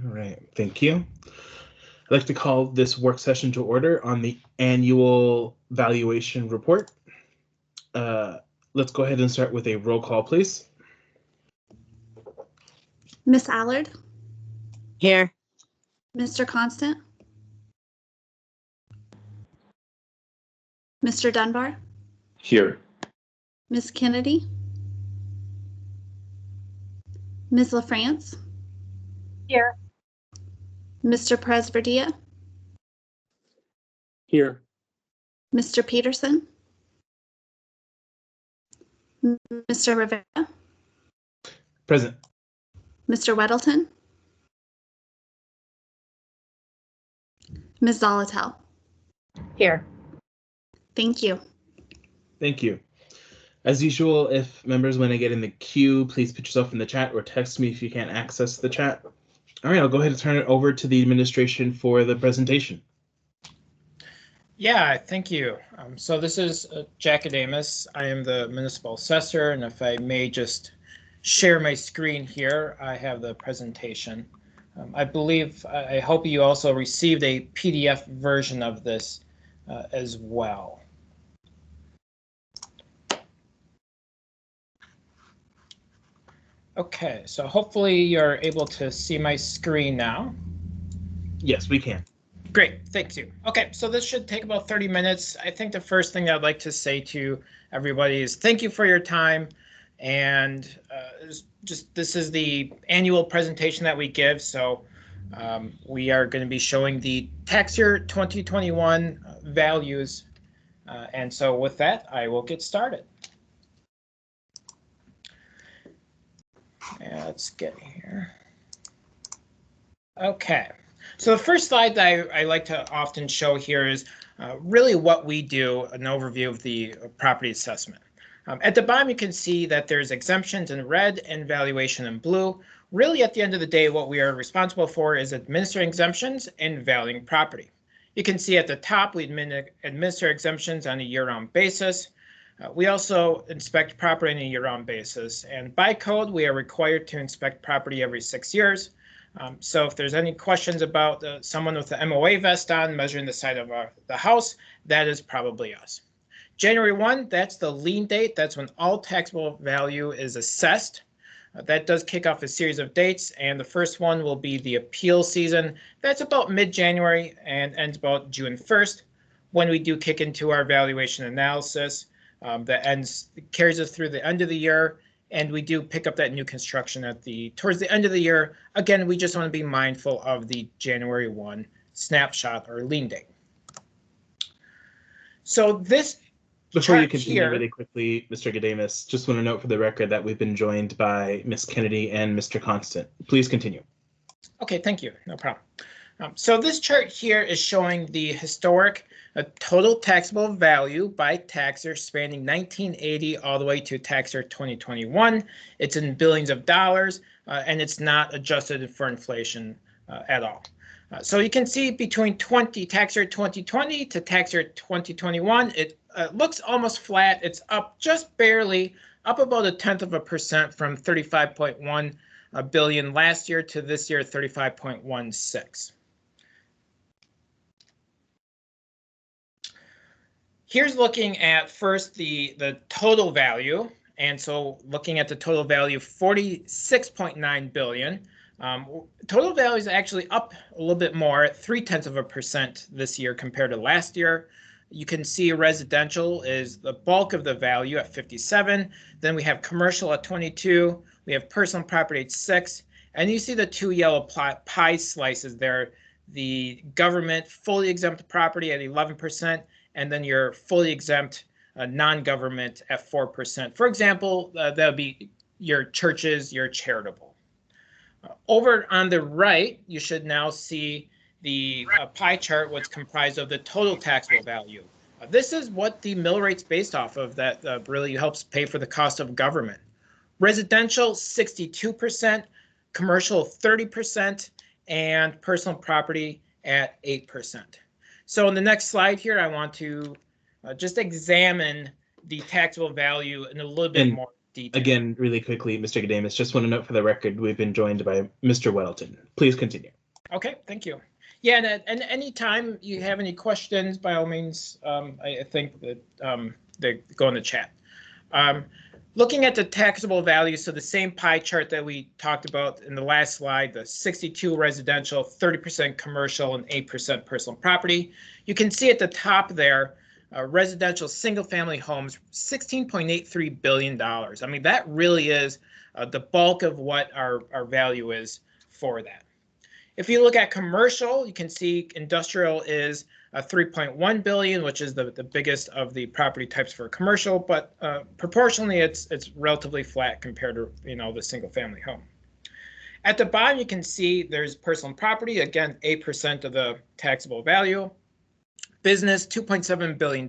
All right, thank you. I'd like to call this work session to order on the annual valuation report. Let's go ahead and start with a roll call, please. Miss Allard? Here. Mr. Constant? Mr. Dunbar? Here. Miss Kennedy? Ms. LaFrance? Here. Mr. Presberdia? Here. Mr. Peterson? Mr. Rivera? Present. Mr. Weddleton? Ms. Zolotel? Here. Thank you. Thank you. As usual, if members want to get in the queue, please put yourself in the chat or text me if you can't access the chat. All right, I'll go ahead and turn it over to the administration for the presentation. Yeah, thank you. So this is Jack Adamus. I am the municipal assessor, and if I may just share my screen here, I have the presentation. I hope you also received a PDF version of this as well. Okay, so hopefully you're able to see my screen now. Yes, we can. Great, thank you. Okay, so this should take about 30 minutes. I think the first thing I'd like to say to everybody is thank you for your time. And this is the annual presentation that we give. So we are going to be showing the tax year 2021 values. And so with that, I will get started. Yeah, let's get here. Okay. So the first slide that I like to often show here is really what we do, an overview of the property assessment. At the bottom, you can see that there's exemptions in red and valuation in blue. Really, at the end of the day, what we are responsible for is administering exemptions and valuing property. You can see at the top, we administer exemptions on a year-round basis. We also inspect property on a year-round basis. And by code, we are required to inspect property every 6 years. So if there's any questions about someone with the MOA vest on measuring the side of the house, that is probably us. January 1, that's the lien date. That's when all taxable value is assessed. That does kick off a series of dates, and the first one will be the appeal season. That's about mid-January and ends about June 1st, when we do kick into our valuation analysis. That carries us through the end of the year. And we do pick up that new construction towards the end of the year. Again, we just want to be mindful of the January 1 snapshot or lien date. So this Before you continue really quickly, Mr. Gadamus, just want to note for the record that we've been joined by Ms. Kennedy and Mr. Constant. Please continue. Okay, thank you. No problem. So this chart here is showing the historic total taxable value by tax year spanning 1980 all the way to tax year 2021. It's in billions of dollars, and it's not adjusted for inflation at all. So you can see between tax year 2020 to tax year 2021, it looks almost flat. It's up just barely, up about 0.1% from 35.1 billion last year to this year 35.16. Here's looking at first the total value. And so looking at the total value, 46.9 billion. Total value is actually up a little bit more, 0.3% this year compared to last year. You can see residential is the bulk of the value at 57. Then we have commercial at 22. We have personal property at 6. And you see the two yellow pie slices there. The government fully exempt property at 11%. And then your fully exempt non-government at 4%. For example, that would be your churches, your charitable. Over on the right, you should now see the pie chart, what's comprised of the total taxable value. This is what the mill rate's based off of that really helps pay for the cost of government. Residential, 62%, commercial, 30%, and personal property at 8%. So in the next slide here, I want to just examine the taxable value in a little bit more detail. Again, really quickly, Mr. Gadamus, just want to note for the record, we've been joined by Mr. Weddleton. Please continue. Okay, thank you. Yeah, and anytime you have any questions, by all means, I think that they go in the chat. Looking at the taxable value, so the same pie chart that we talked about in the last slide, the 62 residential, 30% commercial, and 8% personal property. You can see at the top there, residential single-family homes, $16.83 billion. I mean, that really is the bulk of what our value is for that. If you look at commercial, you can see industrial is 3.1 billion, which is the biggest of the property types for commercial, but proportionally it's relatively flat compared to the single family home. At the bottom, you can see there's personal property, again 8% of the taxable value. Business, $2.7 billion.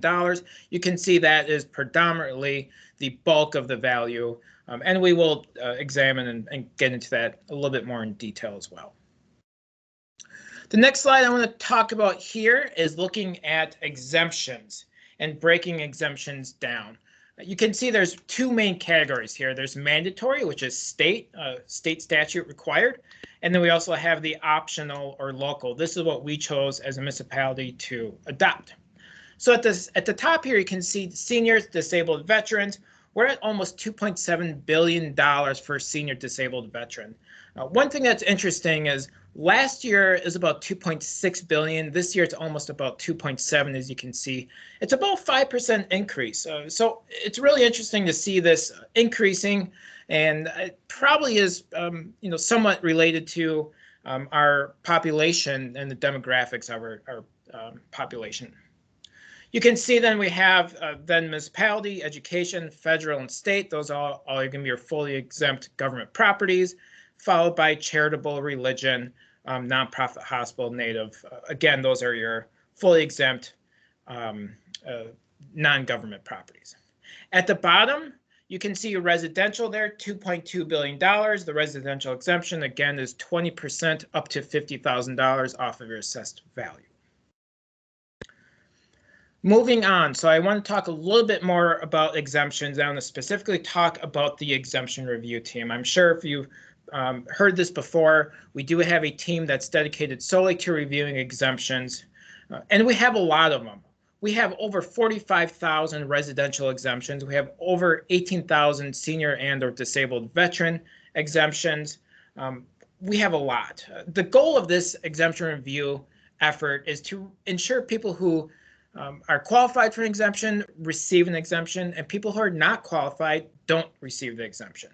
You can see that is predominantly the bulk of the value, and we will examine and get into that a little bit more in detail as well. The next slide I want to talk about here is looking at exemptions and breaking exemptions down. You can see there's two main categories here. There's mandatory, which is state statute required, and then we also have the optional or local. This is what we chose as a municipality to adopt. So at the top here, you can see seniors, disabled veterans. We're at almost $2.7 billion for senior disabled veteran. One thing that's interesting is last year is about 2.6 billion. This year it's almost about 2.7, as you can see. It's about 5% increase. So it's really interesting to see this increasing, and it probably is somewhat related to our population and the demographics of our population. You can see then we have then municipality, education, federal, and state. Those are all going to be your fully exempt government properties, followed by charitable, religion, nonprofit, hospital, native. Again, those are your fully exempt non-government properties. At the bottom, you can see your residential there, $2.2 billion. The residential exemption, again, is 20% up to $50,000 off of your assessed value. Moving on, so I want to talk a little bit more about exemptions. I want to specifically talk about the exemption review team. I'm sure if you've heard this before, we do have a team that's dedicated solely to reviewing exemptions, and we have a lot of them. We have over 45,000 residential exemptions. We have over 18,000 senior and or disabled veteran exemptions. We have a lot. The goal of this exemption review effort is to ensure people who are qualified for an exemption receive an exemption, and people who are not qualified don't receive the exemption.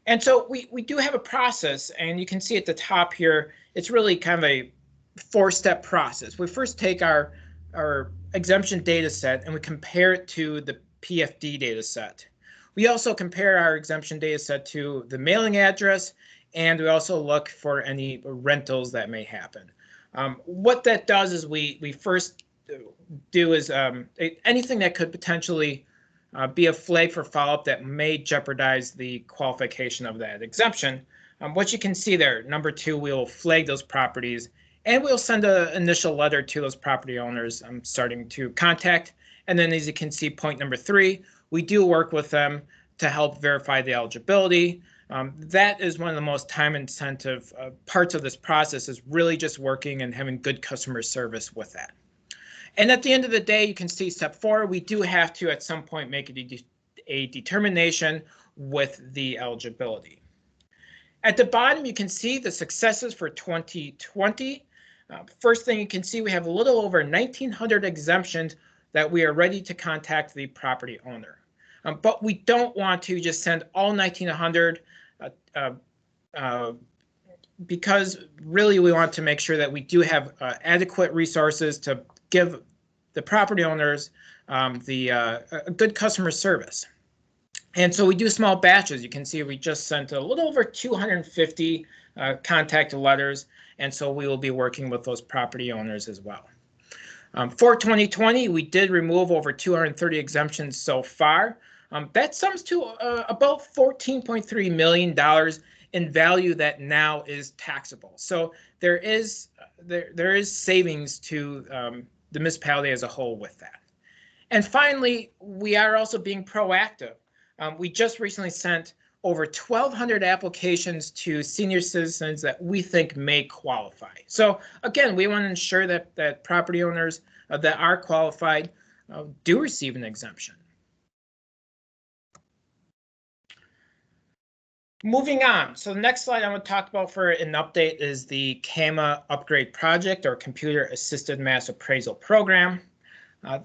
And so we do have a process, and you can see at the top here, it's really kind of a four-step process. We first take our exemption data set and we compare it to the PFD data set. We also compare our exemption data set to the mailing address, and we also look for any rentals that may happen. What that does is we first do is anything that could potentially be a flag for follow-up that may jeopardize the qualification of that exemption. What you can see there, number 2, we will flag those properties, and we'll send an initial letter to those property owners starting to contact. And then as you can see, point number 3, we do work with them to help verify the eligibility. That is one of the most time-intensive parts of this process, is really just working and having good customer service with that. And at the end of the day, you can see step 4, we do have to at some point make a determination with the eligibility. At the bottom, you can see the successes for 2020. First thing you can see, we have a little over 1,900 exemptions that we are ready to contact the property owner. But we don't want to just send all 1,900 because really we want to make sure that we do have adequate resources to give the property owners a good customer service. And so we do small batches. You can see we just sent a little over 250 contact letters, and so we will be working with those property owners as well. For 2020, we did remove over 230 exemptions so far. That sums to about $14.3 million in value that now is taxable. So there is savings to the municipality as a whole with that. And finally, we are also being proactive. We just recently sent over 1,200 applications to senior citizens that we think may qualify. So again, we want to ensure that property owners that are qualified do receive an exemption. Moving on. So the next slide I want to talk about for an update is the CAMA upgrade project, or Computer Assisted Mass Appraisal Program.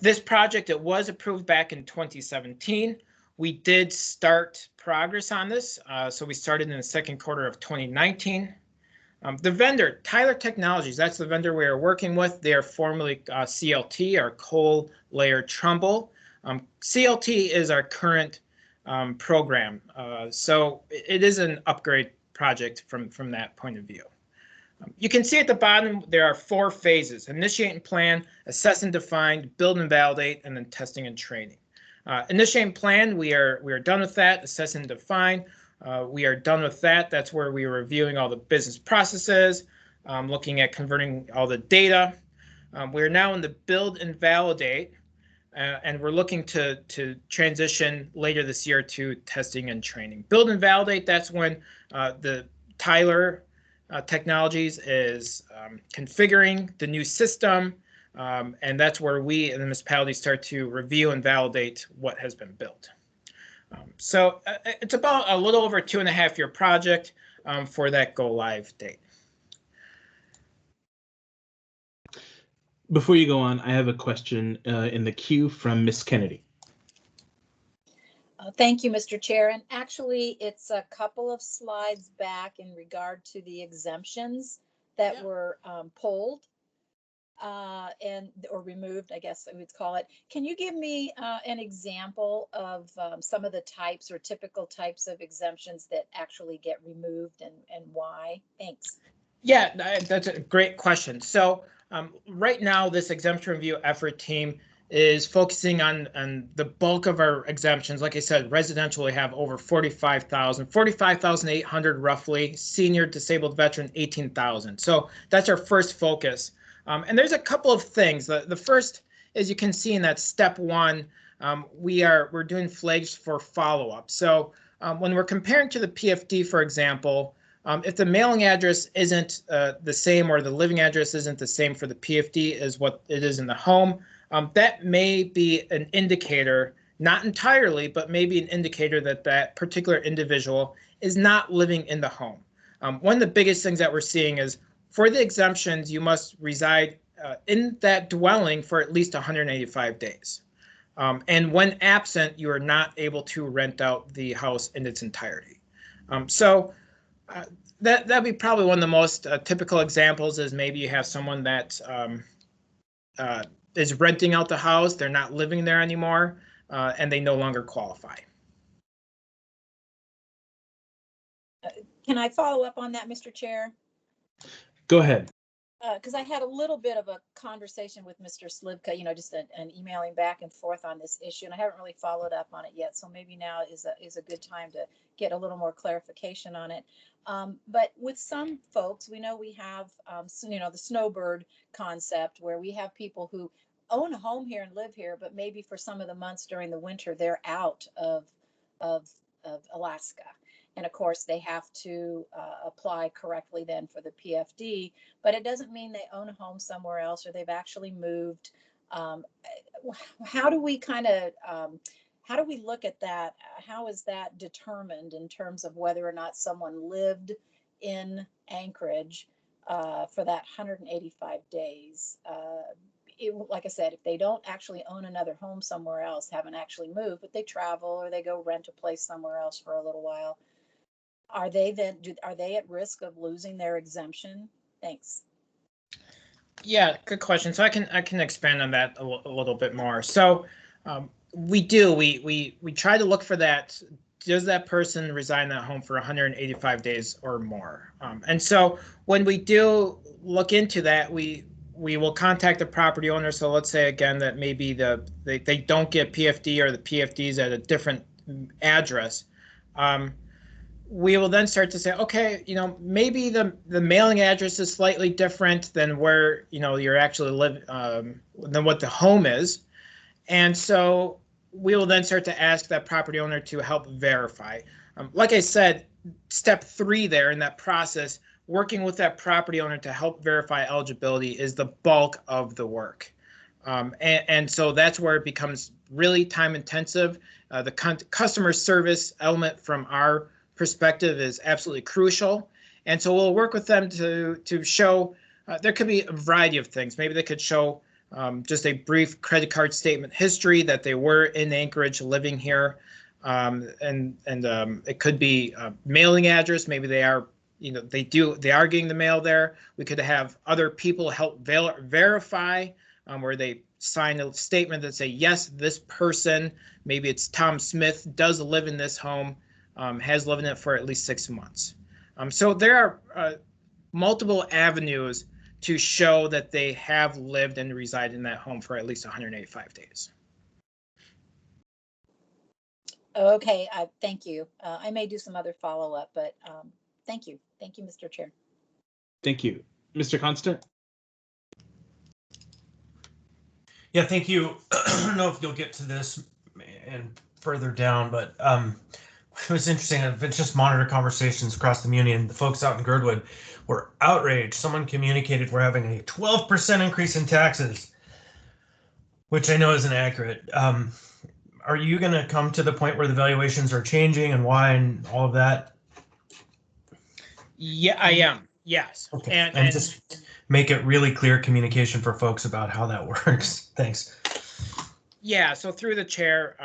This project, it was approved back in 2017. We did start progress on this. So we started in the second quarter of 2019. The vendor, Tyler Technologies, that's the vendor we are working with. They are formerly CLT, or Coal Layer Trumbull. CLT is our current program. So it is an upgrade project from that point of view. You can see at the bottom, there are 4 phases: initiate and plan, assess and define, build and validate, and then testing and training. Initiate and plan, we are done with that. Assess and define, we are done with that. That's where we are reviewing all the business processes, looking at converting all the data. We're now in the build and validate, and we're looking to transition later this year to testing and training. Build and validate, that's when the Tyler Technologies is configuring the new system, and that's where we in the municipality start to review and validate what has been built. So it's about a little over a 2.5-year project for that go live date. Before you go on, I have a question in the queue from Miss Kennedy. Thank you, Mr. Chair. And actually, it's a couple of slides back in regard to the exemptions that were pulled or removed, I guess I would call it. Can you give me an example of some of the types or typical types of exemptions that actually get removed and why? Thanks. Yeah, that's a great question. So right now, this exemption review effort team is focusing on the bulk of our exemptions. Like I said, residential, we have over 45,800 roughly, senior disabled veteran, 18,000. So that's our first focus. And there's a couple of things. The first, as you can see in that step 1, we're doing flags for follow-up. So when we're comparing to the PFD, for example, if the mailing address isn't the same, or the living address isn't the same for the PFD as what it is in the home, that may be an indicator, not entirely, but maybe an indicator that that particular individual is not living in the home. One of the biggest things that we're seeing is for the exemptions, you must reside in that dwelling for at least 185 days. And when absent, you are not able to rent out the house in its entirety. So that'd be probably one of the most typical examples, is maybe you have someone that is renting out the house, they're not living there anymore, and they no longer qualify. Can I follow up on that, Mr. Chair? Go ahead. Because I had a little bit of a conversation with Mr. Slivka, just an emailing back and forth on this issue, and I haven't really followed up on it yet. So maybe now is a good time to get a little more clarification on it. But with some folks, we know we have, the snowbird concept, where we have people who own a home here and live here, but maybe for some of the months during the winter, they're out of Alaska. And of course, they have to apply correctly then for the PFD, but it doesn't mean they own a home somewhere else or they've actually moved. How do we how do we look at that? How is that determined in terms of whether or not someone lived in Anchorage for that 185 days? Like I said, if they don't actually own another home somewhere else, haven't actually moved, but they travel or they go rent a place somewhere else for a little while, are they at risk of losing their exemption? Thanks. Yeah, good question. So I can expand on that a little bit more. So we try to look for that. Does that person reside in that home for 185 days or more? And so when we do look into that, we will contact the property owner. So let's say again that maybe they don't get PFD, or the PFD is at a different address. We will then start to say, okay, maybe the mailing address is slightly different than where you're actually living, than what the home is, and so we will then start to ask that property owner to help verify. Like I said, step 3 there in that process, working with that property owner to help verify eligibility is the bulk of the work. And so that's where it becomes really time intensive. The customer service element from our perspective is absolutely crucial. And so we'll work with them to show, there could be a variety of things. Maybe they could show just a brief credit card statement history that they were in Anchorage living here. And it could be a mailing address. Maybe they are, they are getting the mail there. We could have other people help verify where they sign a statement that say, yes, this person, maybe it's Tom Smith, does live in this home, has lived in it for at least 6 months. So there are multiple avenues to show that they have lived and reside in that home for at least 185 days. Okay, thank you. I may do some other follow-up, but thank you. Thank you, Mr. Chair. Thank you. Mr. Constant? Yeah, thank you. I don't know if you'll get to this and further down, but it was interesting. I've been just monitor conversations across the muni, and the folks out in Girdwood were outraged. Someone communicated we're having a 12% increase in taxes, which I know isn't accurate. Are you going to come to the point where the valuations are changing and why and all of that? Yeah, I am. Yes. Okay. And just make it really clear communication for folks about how that works. Thanks. Yeah, so through the chair,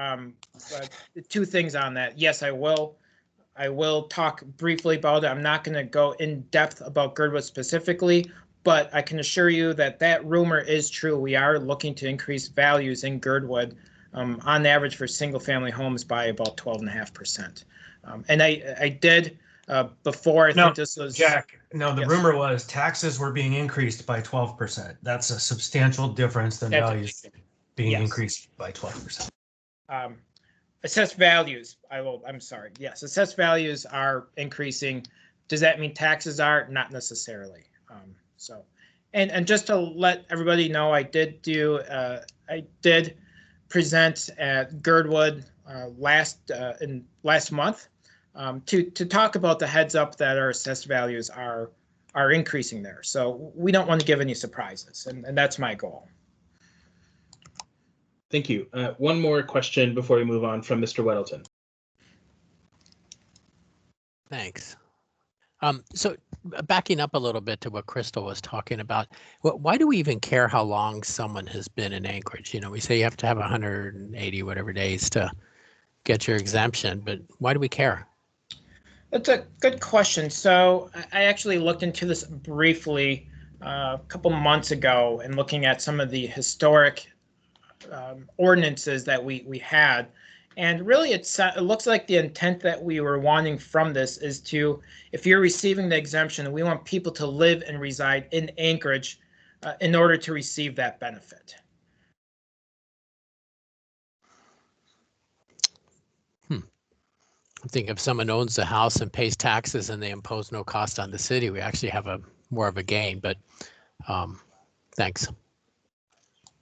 2 things on that. Yes, I will talk briefly about it. I'm not going to go in depth about Girdwood specifically, but I can assure you that that rumor is true. We are looking to increase values in Girdwood on average for single family homes by about 12.5%. And I did before, I think this was Jack. No, the yes. rumor was taxes were being increased by 12%. That's a substantial difference than values being increased by 12%. Assessed values. I'm sorry. Yes, assessed values are increasing. Does that mean taxes are? Not necessarily. So, and just to let everybody know, I did present at Girdwood last month to talk about the heads up that our assessed values are increasing there. So we don't want to give any surprises, and that's my goal. Thank you. One more question before we move on from Mr. Weddleton. Thanks. So backing up a little bit to what Crystal was talking about, why do we even care how long someone has been in Anchorage? We say you have to have 180 whatever days to get your exemption, but why do we care? That's a good question. So I actually looked into this briefly a couple months ago and looking at some of the historic ordinances that we had. And really, it looks like the intent that we were wanting from this is to, if you're receiving the exemption, we want people to live and reside in Anchorage in order to receive that benefit. I think if someone owns a house and pays taxes and they impose no cost on the city, we actually have more of a gain. But thanks.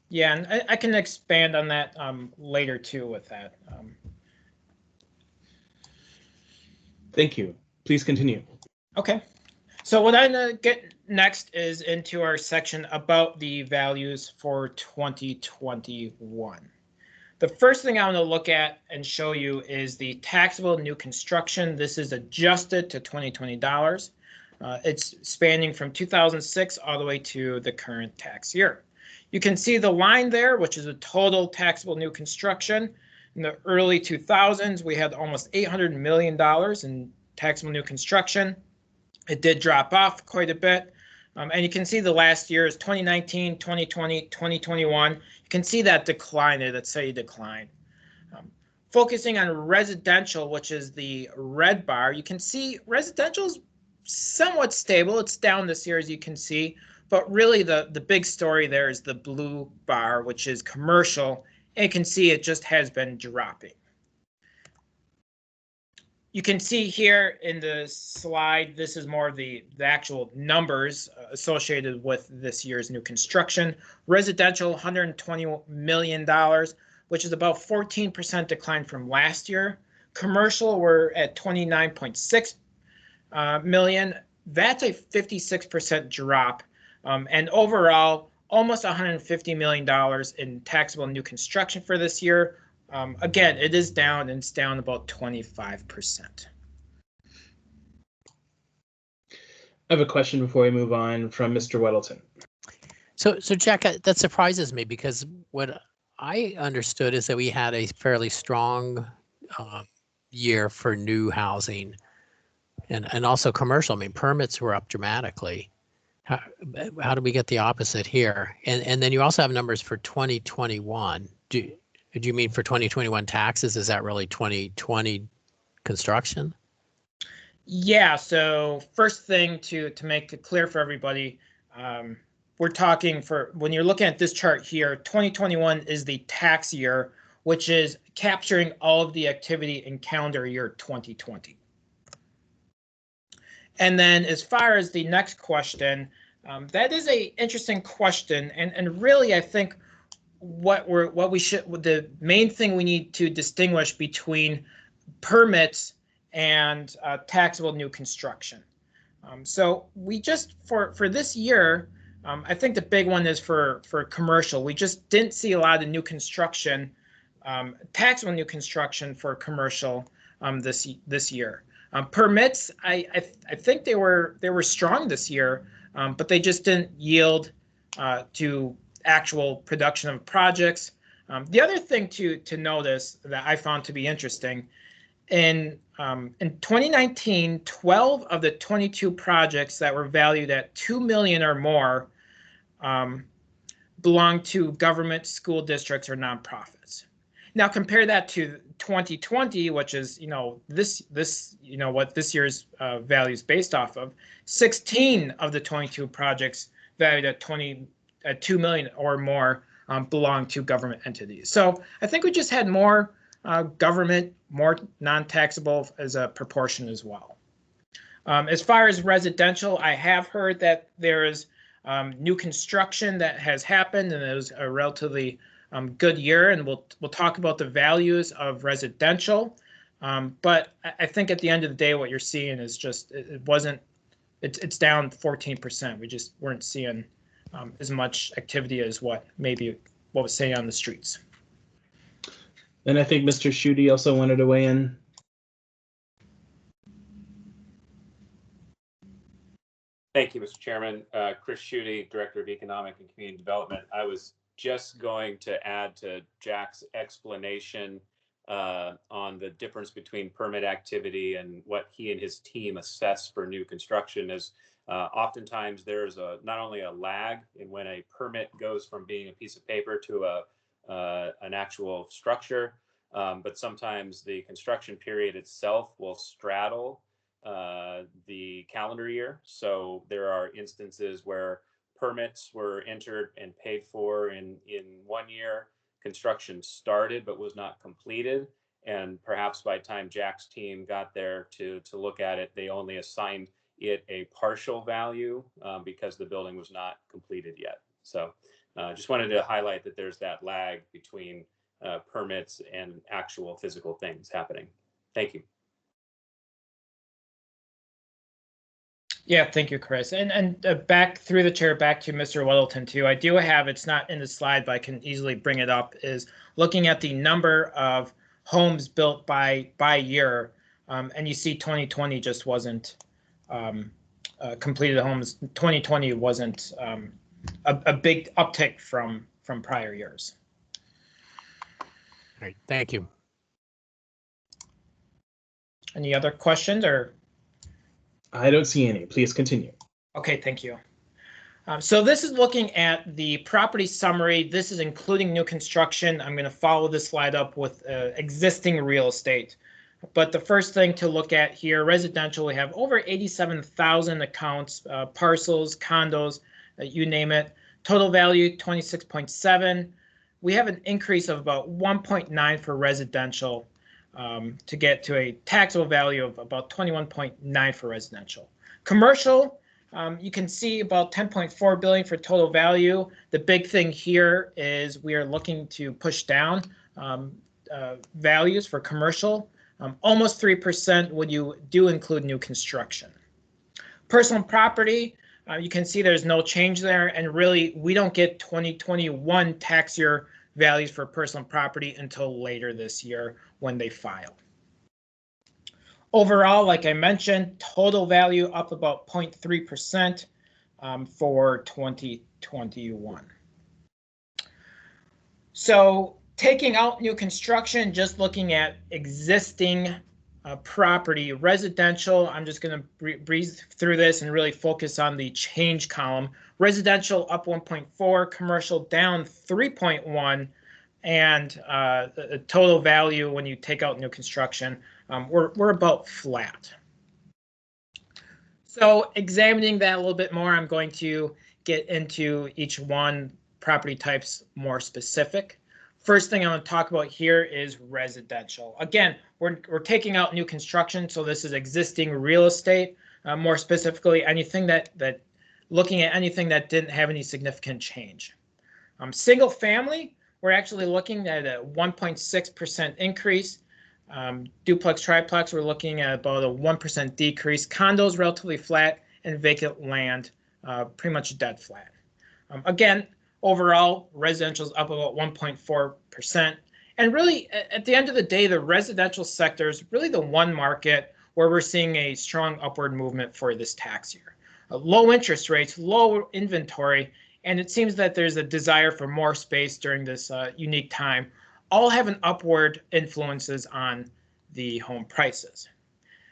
Yeah, and I can expand on that later too with that. Thank you. Please continue. Okay. So what I'm going to get next is into our section about the values for 2021. The first thing I want to look at and show you is the taxable new construction. This is adjusted to 2020 dollars. It's spanning from 2006 all the way to the current tax year. You can see the line there, which is a total taxable new construction. In the early 2000s, we had almost $800 million in taxable new construction. It did drop off quite a bit. And you can see the last years, 2019, 2020, 2021. You can see that decline, that steady decline. Focusing on residential, which is the red bar, you can see residential is somewhat stable. It's down this year, as you can see. But really, the big story there is the blue bar, which is commercial. And you can see it just has been dropping. You can see here in the slide, this is more of the actual numbers associated with this year's new construction. Residential, $120 million. which is about 14% decline from last year. Commercial, we're at 29.6 million. That's a 56% drop. And overall, almost $150 million in taxable new construction for this year. Again, it is down, and it's down about 25%. I have a question before we move on from Mr. Weddleton. So Jack, that surprises me because what I understood is that we had a fairly strong year for new housing and also commercial. I mean, permits were up dramatically. How do we get the opposite here? And then you also have numbers for 2021. Do you mean for 2021 taxes? Is that really 2020 construction? Yeah, so first thing to make it clear for everybody, we're talking for, when you're looking at this chart here, 2021 is the tax year, which is capturing all of the activity in calendar year 2020. And then as far as the next question, that is a interesting question. And really, I think the main thing we need to distinguish between permits and taxable new construction. So we just, for this year, I think the big one is for commercial. We just didn't see a lot of new construction, taxable new construction for commercial this year. Permits, I think they were strong this year, but they just didn't yield to actual production of projects. The other thing to notice that I found to be interesting, in 2019, 12 of the 22 projects that were valued at $2 million or more belonged to government, school districts, or nonprofits. Now compare that to 2020, which is what this year's value is based off of. 16 of the 22 projects valued at $2 million or more belong to government entities. So I think we just had more government, more non-taxable as a proportion as well. As far as residential, I have heard that there is new construction that has happened, and it was a relatively good year, and we'll talk about the values of residential. But I think at the end of the day, what you're seeing is just it's down 14%. We just weren't seeing as much activity as what was saying on the streets. And I think Mr. Schutte also wanted to weigh in. Thank you, Mr. Chairman. Chris Schutte, Director of Economic and Community Development. I was just going to add to Jack's explanation on the difference between permit activity and what he and his team assess for new construction. Is oftentimes there's not only a lag in when a permit goes from being a piece of paper to an actual structure, but sometimes the construction period itself will straddle the calendar year. So there are instances where permits were entered and paid for in 1 year, construction started but was not completed, and perhaps by the time Jack's team got there to look at it, they only assigned it a partial value because the building was not completed yet. So just wanted to highlight that there's that lag between permits and actual physical things happening. Thank you. Yeah, thank you, Chris. And back through the chair, back to Mr. Weddleton too. I do have, it's not in the slide, but I can easily bring it up, is looking at the number of homes built by year. And you see 2020 just wasn't completed homes. 2020 wasn't a big uptick from prior years. All right, thank you. Any other questions or? I don't see any. Please continue. Okay, thank you. So this is looking at the property summary. This is including new construction. I'm going to follow this slide up with existing real estate. But the first thing to look at here, residential, we have over 87,000 accounts, parcels, condos, you name it. Total value 26.7. We have an increase of about 1.9 for residential to get to a taxable value of about 21.9 for residential. Commercial, you can see about 10.4 billion for total value. The big thing here is we are looking to push down values for commercial, almost 3% when you do include new construction. Personal property, you can see there's no change there, and really we don't get 2021 tax year values for personal property until later this year when they file. Overall, like I mentioned, total value up about 0.3% for 2021. So taking out new construction, just looking at existing property, residential, I'm just going to breeze through this and really focus on the change column. Residential up 1.4, commercial down 3.1, and the total value when you take out new construction, we're about flat. So examining that a little bit more, I'm going to get into each one property types more specific. First thing I want to talk about here is residential. Again, we're taking out new construction, so this is existing real estate. More specifically, anything that looking at anything that didn't have any significant change. Single family, we're actually looking at a 1.6% increase. Duplex, triplex, we're looking at about a 1% decrease. Condos relatively flat, and vacant land pretty much dead flat. Again, overall, residential is up about 1.4%. And really, at the end of the day, the residential sector is really the one market where we're seeing a strong upward movement for this tax year. Low interest rates, low inventory, and it seems that there's a desire for more space during this unique time, all have an upward influences on the home prices.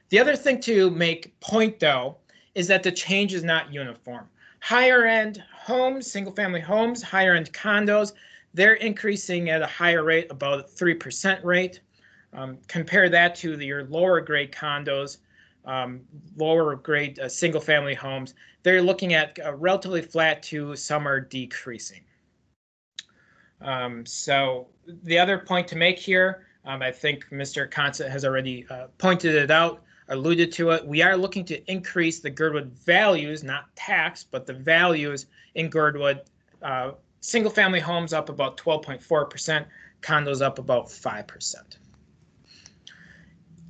The other thing to make point, though, is that the change is not uniform. Higher end homes, single family homes, higher end condos, they're increasing at a higher rate, about a 3% rate. Compare that to your lower grade condos, lower grade single family homes. They're looking at relatively flat to some are decreasing. So the other point to make here, I think Mr. Consett has already pointed it out, alluded to it. We are looking to increase the Girdwood values, not tax, but the values in Girdwood. Single family homes up about 12.4%, condos up about 5%.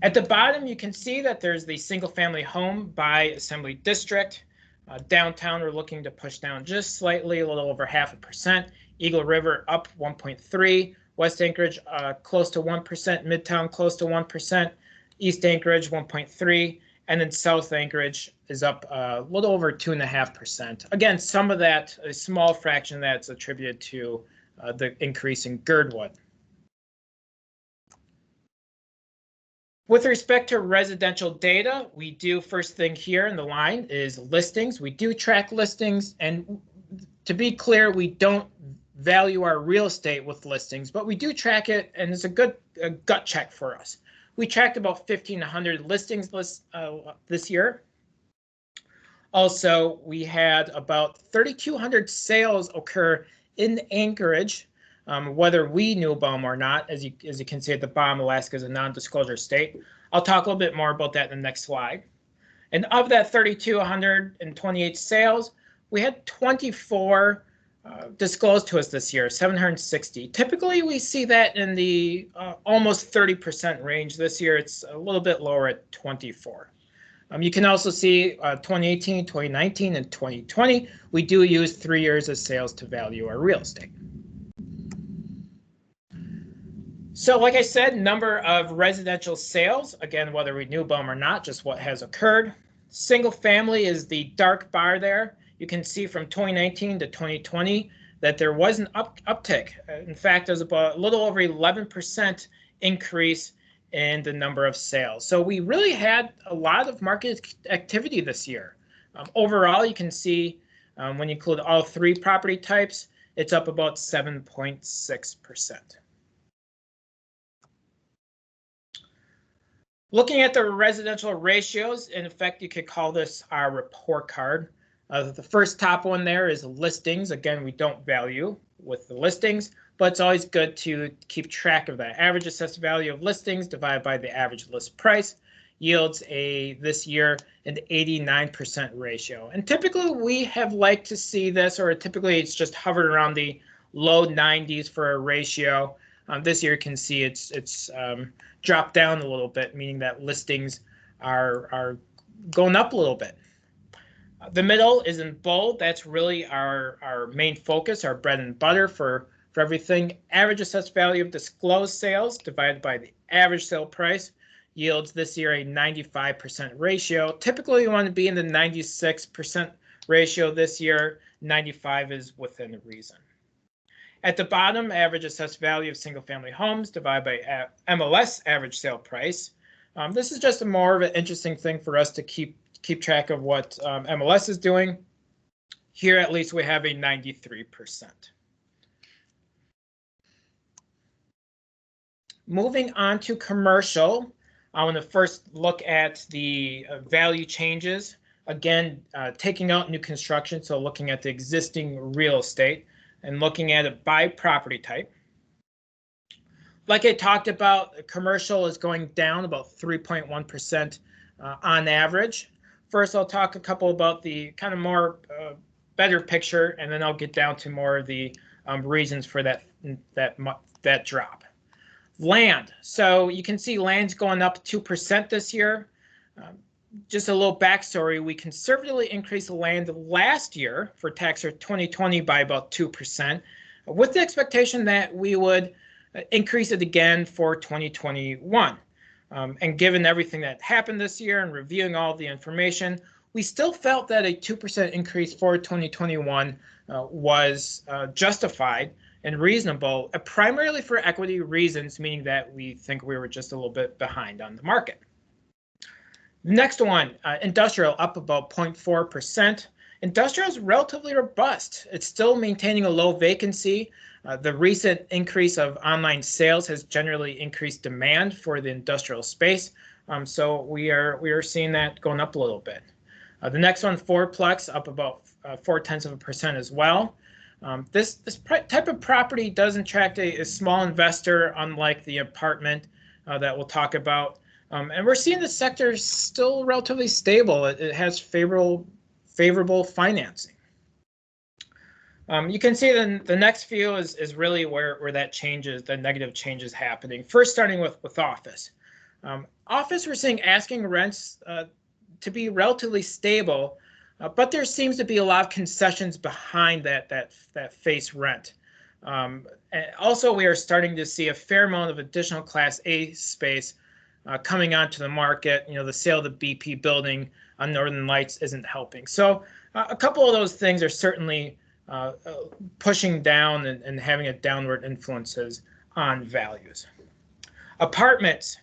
At the bottom, you can see that there's the single family home by assembly district. Downtown, we're looking to push down just slightly, a little over 0.5%. Eagle River up 1.3%, West Anchorage close to 1%, Midtown close to 1%, East Anchorage 1.3%, and then South Anchorage is up a little over 2.5%. Again, some of that, a small fraction that's attributed to the increase in Girdwood. With respect to residential data, we do, first thing here in the line is listings. We do track listings, and to be clear, we don't value our real estate with listings, but we do track it, and it's a good gut check for us. We tracked about 1,500 listings this year. Also, we had about 3,200 sales occur in Anchorage, whether we knew about them or not. As you can see at the bottom, Alaska is a non-disclosure state. I'll talk a little bit more about that in the next slide. And of that 3,228 sales, we had 24 disclosed to us this year, 760. Typically, we see that in the almost 30% range. This year, it's a little bit lower at 24. You can also see 2018, 2019, and 2020. We do use 3 years of sales to value our real estate. So like I said, number of residential sales, again, whether we knew about them or not, just what has occurred. Single family is the dark bar there. You can see from 2019 to 2020 that there was an uptick. In fact, there's about a little over 11% increase in the number of sales. So we really had a lot of market activity this year. Overall, you can see when you include all 3 property types, it's up about 7.6%. Looking at the residential ratios, in effect, you could call this our report card. The first top one there is listings. Again, we don't value with the listings, but it's always good to keep track of that. Average assessed value of listings divided by the average list price yields this year an 89% ratio. And typically we have liked to see this, or typically it's just hovered around the low 90s for a ratio. This year you can see it's dropped down a little bit, meaning that listings are going up a little bit. The middle is in bold. That's really our main focus, our bread and butter for everything. Average assessed value of disclosed sales divided by the average sale price yields this year a 95% ratio. Typically, you want to be in the 96% ratio. This year, 95 is within reason. At the bottom, average assessed value of single-family homes divided by MLS average sale price. This is just more of an interesting thing for us to keep track of what MLS is doing. Here, at least, we have a 93%. Moving on to commercial, I want to first look at the value changes. Again, taking out new construction, so looking at the existing real estate and looking at it by property type. Like I talked about, commercial is going down about 3.1% on average. First, I'll talk a couple about the kind of more better picture, and then I'll get down to more of the reasons for that drop. Land. So you can see land's going up 2% this year. Just a little backstory, we conservatively increased land last year for tax year 2020 by about 2%, with the expectation that we would increase it again for 2021. And given everything that happened this year and reviewing all the information, we still felt that a 2% increase for 2021 was justified and reasonable, primarily for equity reasons, meaning that we think we were just a little bit behind on the market. Next one, industrial up about 0.4%. Industrial is relatively robust. It's still maintaining a low vacancy. The recent increase of online sales has generally increased demand for the industrial space. So we are seeing that going up a little bit. The next one, fourplex, up about 0.4% as well. This type of property does attract a small investor, unlike the apartment that we'll talk about. And we're seeing the sector still relatively stable. It has favorable financing. You can see then the next few is really where that changes, the negative change is happening. First, starting with office. Office, we're seeing asking rents to be relatively stable, but there seems to be a lot of concessions behind that face rent. And also, we are starting to see a fair amount of additional Class A space coming onto the market. You know, the sale of the BP building on Northern Lights isn't helping. So a couple of those things are certainly pushing down and having a downward influences on values. Apartments,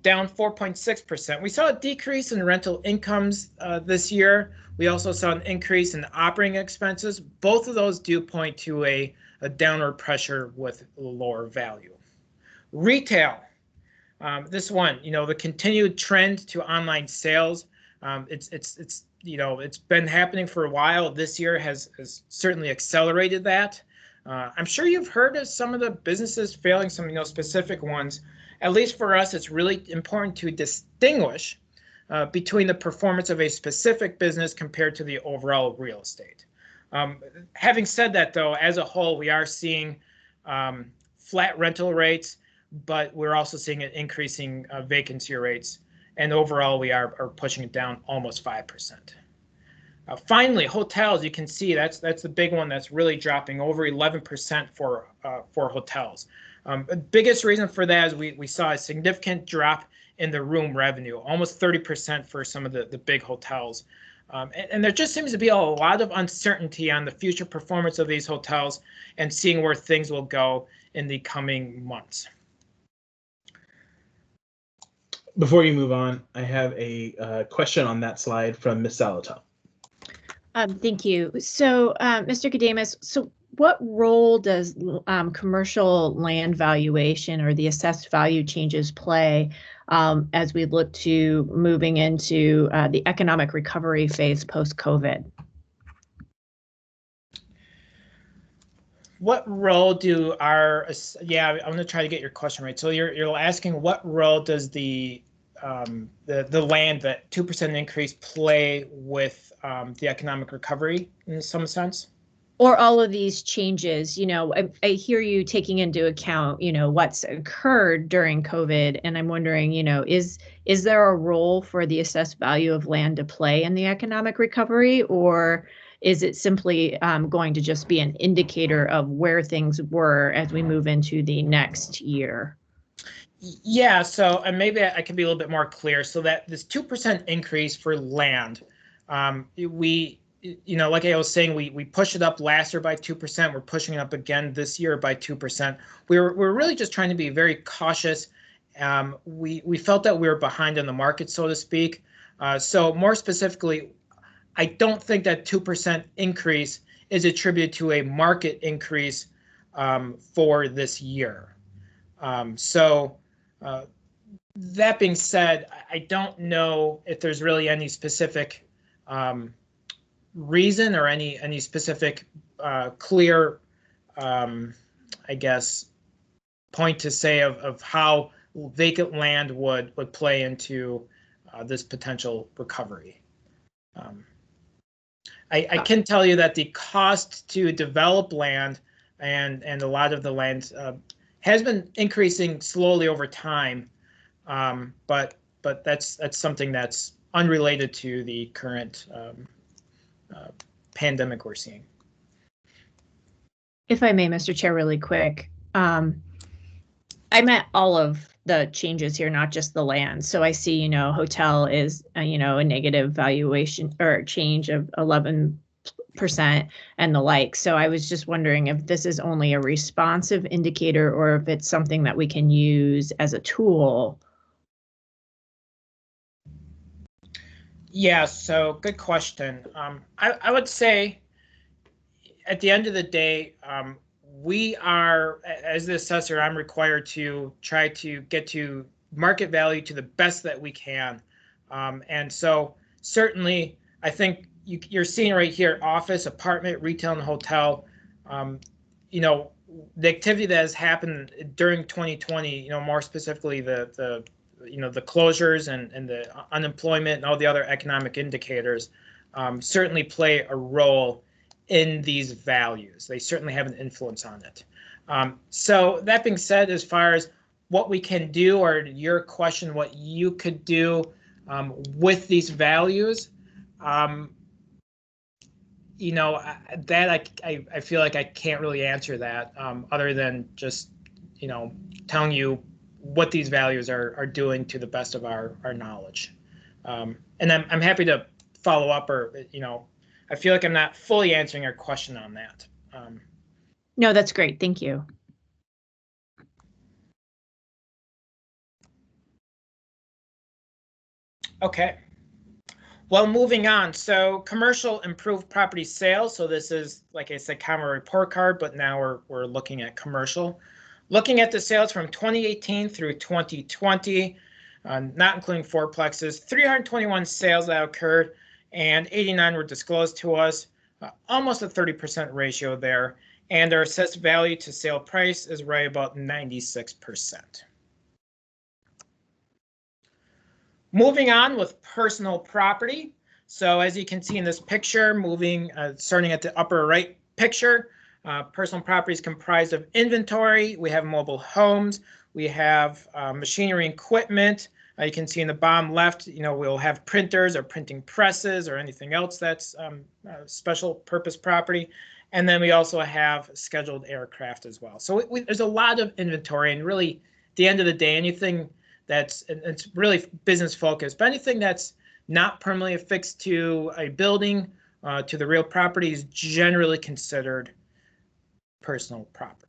down 4.6%. We saw a decrease in rental incomes this year. We also saw an increase in operating expenses. Both of those do point to a downward pressure with lower value. Retail, this one, you know, the continued trend to online sales. It's been happening for a while. This year has certainly accelerated that. I'm sure you've heard of some of the businesses failing, some specific ones. At least for us, it's really important to distinguish between the performance of a specific business compared to the overall real estate. Having said that, though, as a whole, we are seeing flat rental rates, but we're also seeing an increasing vacancy rates. And overall, we are pushing it down almost 5%. Finally, hotels, you can see that's the big one that's really dropping over 11% for hotels. The biggest reason for that is we saw a significant drop in the room revenue, almost 30% for some of the big hotels. And there just seems to be a lot of uncertainty on the future performance of these hotels and seeing where things will go in the coming months. Before you move on, I have a question on that slide from Ms. Salato. Thank you. So, Mr. Kademas, so what role does commercial land valuation or the assessed value changes play as we look to moving into the economic recovery phase post-COVID? What role do I'm going to try to get your question right. So you're asking what role does the land, that 2% increase, play with the economic recovery in some sense? or all of these changes, I hear you taking into account, what's occurred during COVID. And I'm wondering, is there a role for the assessed value of land to play in the economic recovery, or is it simply going to just be an indicator of where things were as we move into the next year? Yeah, so and maybe I can be a little bit more clear. So that this 2% increase for land, we, like I was saying, we pushed it up last year by 2%. We're pushing it up again this year by 2%. We're really just trying to be very cautious. We felt that we were behind on the market, so to speak. So more specifically, I don't think that 2% increase is attributed to a market increase for this year. That being said, I don't know if there's really any specific reason or any specific clear, I guess, point to say of how vacant land would play into this potential recovery. I can tell you that the cost to develop land and a lot of the land has been increasing slowly over time, but that's something that's unrelated to the current pandemic we're seeing. If I may, Mr. Chair, really quick, I meant all of the changes here, not just the land. So I see, hotel is, a negative valuation or change of 11% and the like. So I was just wondering if this is only a responsive indicator or if it's something that we can use as a tool. Yeah, so good question. I would say at the end of the day, we are, as the assessor, I'm required to try to get to market value to the best that we can. And so certainly, I think you're seeing right here, office, apartment, retail, and hotel, the activity that has happened during 2020, more specifically the closures and the unemployment and all the other economic indicators certainly play a role in these values. They certainly have an influence on it. So that being said, as far as what we can do, or your question, what you could do with these values, that I feel like I can't really answer that other than just, telling you what these values are doing to the best of our knowledge. And I'm happy to follow up, or, I feel like I'm not fully answering your question on that. No, that's great. Thank you. Okay. Well, moving on. So commercial improved property sales. So this is, like I said, CAMA report card, but now we're looking at commercial. Looking at the sales from 2018 through 2020, not including fourplexes, 321 sales that occurred, and 89 were disclosed to us, almost a 30% ratio there. And our assessed value to sale price is right about 96%. Moving on with personal property. So as you can see in this picture, starting at the upper right picture, personal property is comprised of inventory. We have mobile homes. We have machinery and equipment. You can see in the bottom left, we'll have printers or printing presses or anything else that's special purpose property. And then we also have scheduled aircraft as well. So there's a lot of inventory, and really, at the end of the day, anything it's really business focused, but anything that's not permanently affixed to a building, to the real property, is generally considered personal property.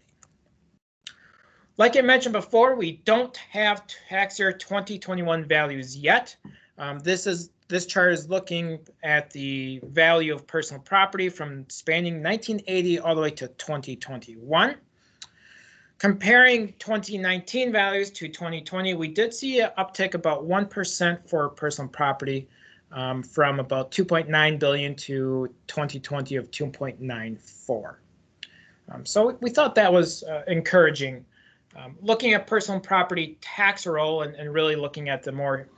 Like I mentioned before, we don't have tax year 2021 values yet. This chart is looking at the value of personal property from spanning 1980 all the way to 2021. Comparing 2019 values to 2020, we did see an uptick about 1% for personal property, from about 2.9 billion to 2020 of 2.94. So we thought that was encouraging. Looking at personal property tax roll and really looking at the more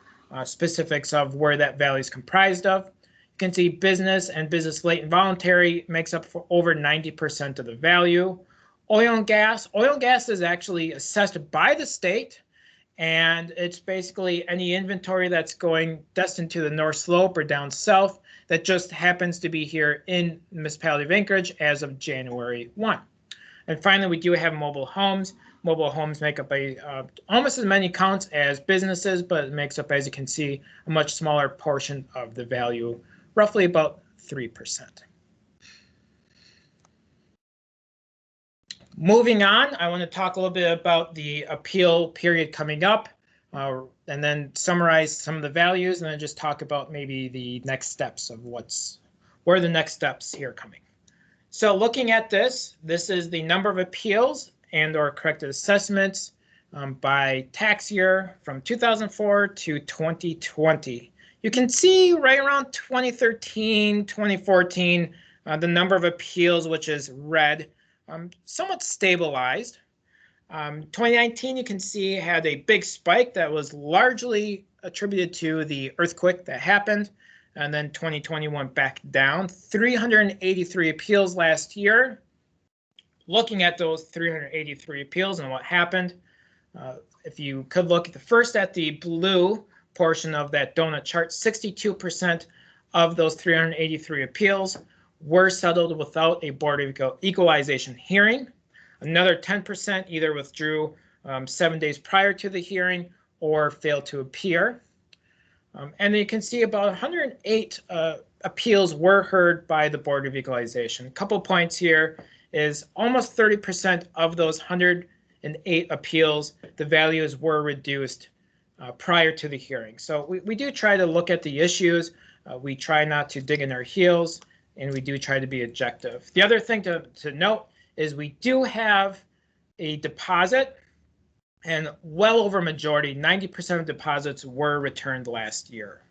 specifics of where that value is comprised of, You can see business and business late and voluntary makes up for over 90% of the value. Oil and gas is actually assessed by the state, and it's basically any inventory that's going destined to the North Slope or down south that just happens to be here in the municipality of Anchorage as of January 1. And finally, we do have mobile homes. Mobile homes make up almost as many counts as businesses, but it makes up, as you can see, a much smaller portion of the value, roughly about 3%. Moving on, I want to talk a little bit about the appeal period coming up, and then summarize some of the values, and then just talk about maybe the next steps of where the next steps here coming. So looking at this is the number of appeals and or corrected assessments by tax year from 2004 to 2020. You can see right around 2013, 2014, the number of appeals, which is red, somewhat stabilized. 2019, you can see, had a big spike that was largely attributed to the earthquake that happened. And then 2020 went back down. 383 appeals last year. Looking at those 383 appeals and what happened, if you could look at the blue portion of that donut chart, 62% of those 383 appeals were settled without a Board of Equalization hearing. Another 10% either withdrew 7 days prior to the hearing or failed to appear. And you can see about 108 appeals were heard by the Board of Equalization. A couple points here is almost 30% of those 108 appeals, the values were reduced prior to the hearing. So we do try to look at the issues. We try not to dig in our heels, and we do try to be objective. The other thing to note is we do have a deposit, and well over majority, 90% of deposits were returned last year.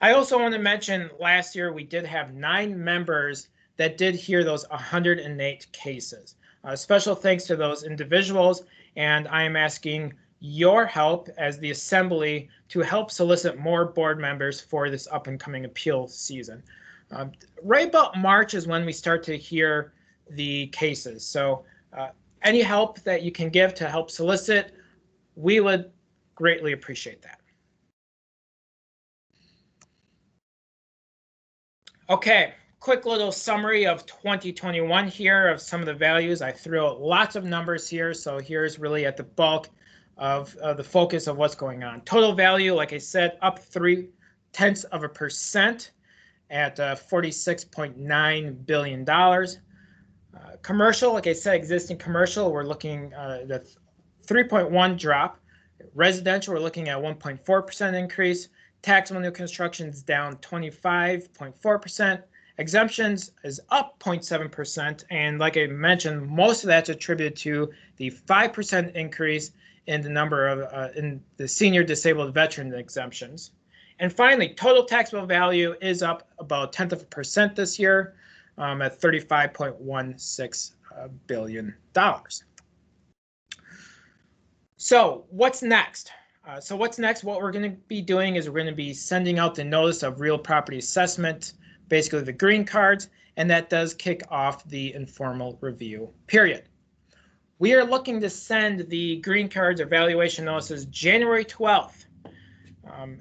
I also want to mention last year we did have 9 members that did hear those 108 cases. Special thanks to those individuals, and I am asking your help as the Assembly to help solicit more board members for this up and coming appeal season. Right about March is when we start to hear the cases. So any help that you can give to help solicit, we would greatly appreciate that. Okay, quick little summary of 2021 here of some of the values. I threw out lots of numbers here, so here's really at the bulk of the focus of what's going on. Total value, like I said, up 0.3% at $46.9 billion. Commercial, like I said, existing commercial, we're looking at a 3.1 drop. Residential, we're looking at 1.4% increase. Taxable new construction is down 25.4%. Exemptions is up 0.7%. And like I mentioned, most of that's attributed to the 5% increase in the number of in the senior disabled veteran exemptions. And finally, total taxable value is up about 0.1% this year at $35.16 billion. So what's next? What we're going to be doing is we're going to be sending out the notice of real property assessment, basically the green cards, and that does kick off the informal review period. We are looking to send the green cards or valuation notices January 12th.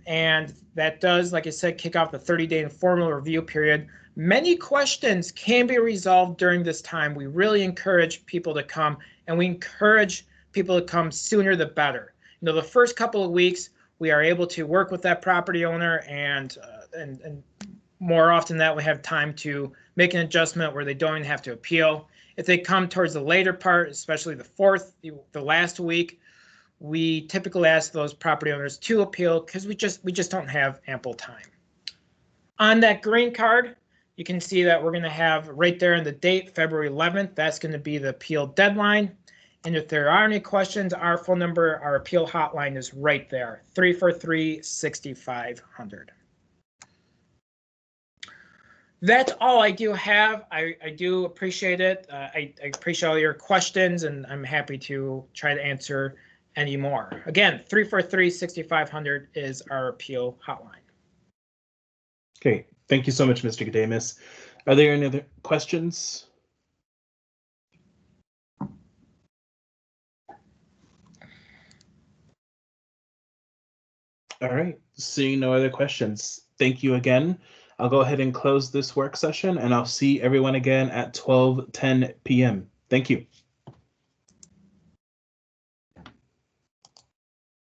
And that does, like I said, kick off the 30-day informal review period. Many questions can be resolved during this time. We really encourage people to come, and we encourage people to come sooner the better. You know, the first couple of weeks, we are able to work with that property owner, and more often than that, we have time to make an adjustment where they don't even have to appeal. If they come towards the later part, especially the last week, we typically ask those property owners to appeal because we just don't have ample time. On that green card, you can see that we're going to have right there in the date, February 11th. That's going to be the appeal deadline. And if there are any questions, our phone number, our appeal hotline is right there, 343-6500. That's all I do have. I do appreciate it. I appreciate all your questions, and I'm happy to try to answer anymore. Again, 343-6500 is our appeal hotline. Okay, thank you so much, Mr. Gadamus. Are there any other questions? All right, seeing no other questions, thank you again. I'll go ahead and close this work session, and I'll see everyone again at 12:10 p.m. Thank you.